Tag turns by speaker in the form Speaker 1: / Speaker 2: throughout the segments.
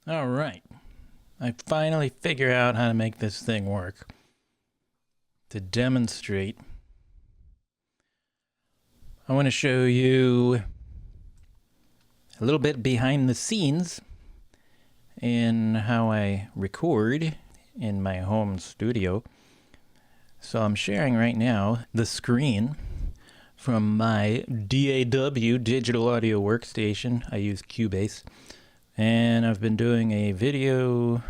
Speaker 1: All right. I finally figure out how to make this thing work. To demonstrate, I want to show you a little bit behind the scenes in how I record in my home studio. So I'm sharing right now the screen from my DAW digital audio workstation. I use Cubase. And I've been doing a video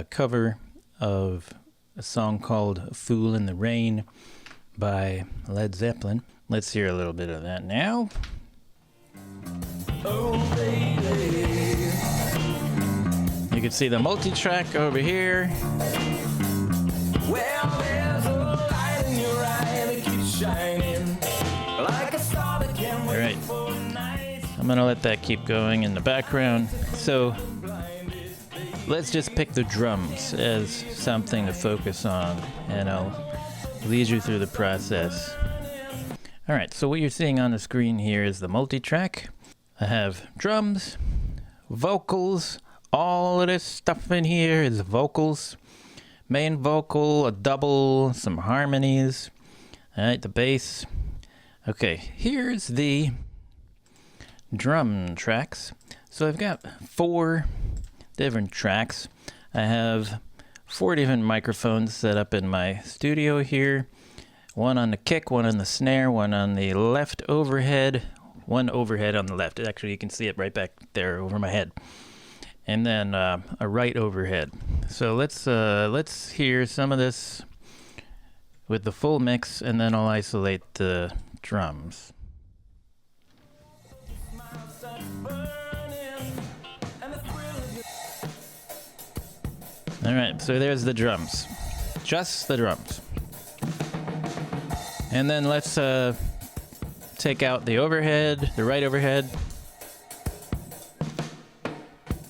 Speaker 1: cover of a song called Fool in the Rain by Led Zeppelin. Let's hear a little bit of that now. Oh, baby. You can see the multi-track over here. Well, there's a light in your eye that keeps shining like a star that can't wait for night. I'm gonna let that keep going in the background. So let's just pick the drums as something to focus on, and I'll lead you through the process. All right, so what you're seeing on the screen here is the multi-track. I have drums, vocals, all of this stuff in here is vocals. Main vocal, a double, some harmonies. All right, the bass. Okay, here's the drum tracks. So I've got 4 different tracks. I have 4 different microphones set up in my studio here. One on the kick, one on the snare, one on the left overhead, one overhead on the left. Actually, you can see it right back there over my head. And then a right overhead. So let's hear some of this with the full mix, and then I'll isolate the drums. All right, so there's the drums, just the drums. And then let's take out the overhead, the right overhead.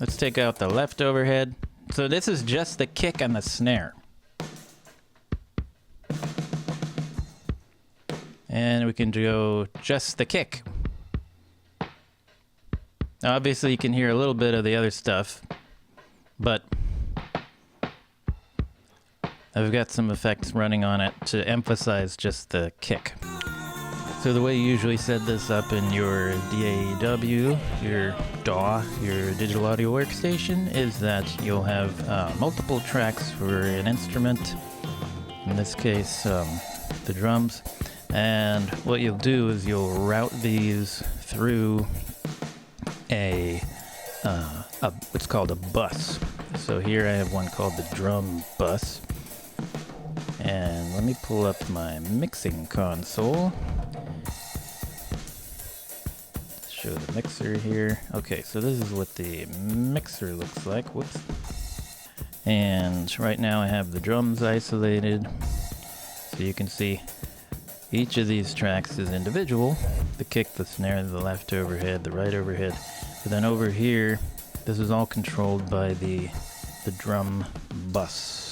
Speaker 1: Let's take out the left overhead. So this is just the kick and the snare. And we can go just the kick. Now, obviously, you can hear a little bit of the other stuff, but I've got some effects running on it to emphasize just the kick. So the way you usually set this up in your DAW, your DAW, your digital audio workstation, is that you'll have multiple tracks for an instrument, in this case the drums, and what you'll do is you'll route these through a what's called a bus. So here I have one called the drum bus. And let me pull up my mixing console. Show the mixer here. Okay, so this is what the mixer looks like. Whoops. And right now I have the drums isolated. So you can see each of these tracks is individual. The kick, the snare, the left overhead, the right overhead. But then over here, this is all controlled by the drum bus.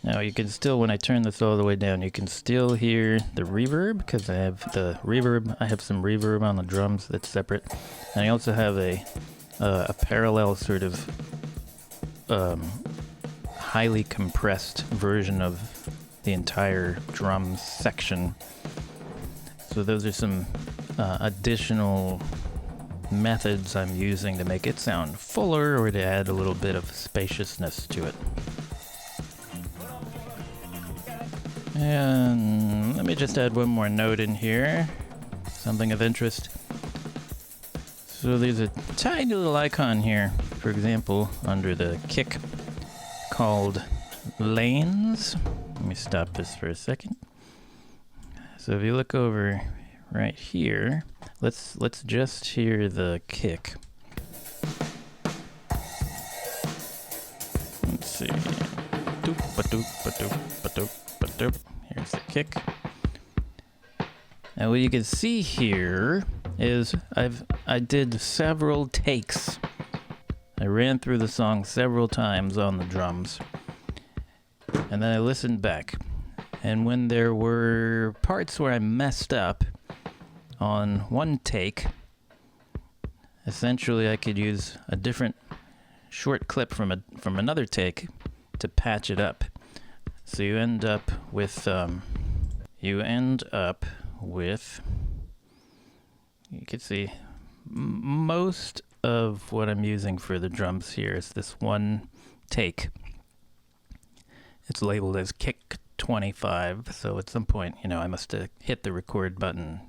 Speaker 1: Now you can still, when I turn this all the way down, you can still hear the reverb, because I have the reverb. I have some reverb on the drums that's separate. And I also have a parallel sort of highly compressed version of the entire drum section. So those are some additional methods I'm using to make it sound fuller or to add a little bit of spaciousness to it. And let me just add one more note in here, something of interest. So there's a tiny little icon here, for example, under the kick called lanes. Let me stop this for a second. So if you look over right here, let's just hear the kick. Let's see. Doop, ba-doop, ba-doop, ba-doop, ba-doop. Here's the kick. Now what you can see here is I did several takes. I ran through the song several times on the drums, and then I listened back. And when there were parts where I messed up on one take, essentially I could use a different short clip from another take to patch it up. So you end up with you can see most of what I'm using for the drums here is this one take. It's labeled as kick 25, so at some point, I must have hit the record button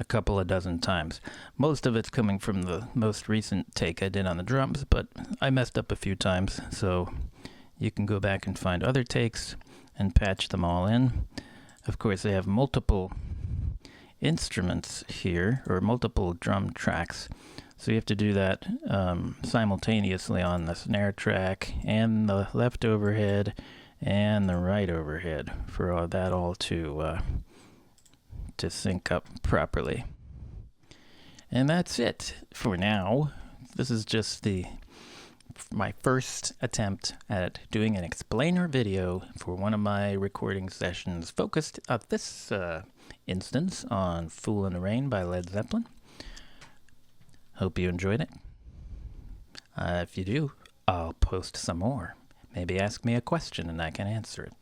Speaker 1: a couple of dozen times. Most of it's coming from the most recent take I did on the drums, but I messed up a few times, so you can go back and find other takes and patch them all in. Of course, I have multiple instruments here, or multiple drum tracks, so you have to do that simultaneously on the snare track and the left overhead and the right overhead for all that all to sync up properly. And that's it for now. This is just my first attempt at doing an explainer video for one of my recording sessions focused at this instance on Fool in the Rain by Led Zeppelin. Hope you enjoyed it. If you do, I'll post some more. Maybe ask me a question and I can answer it.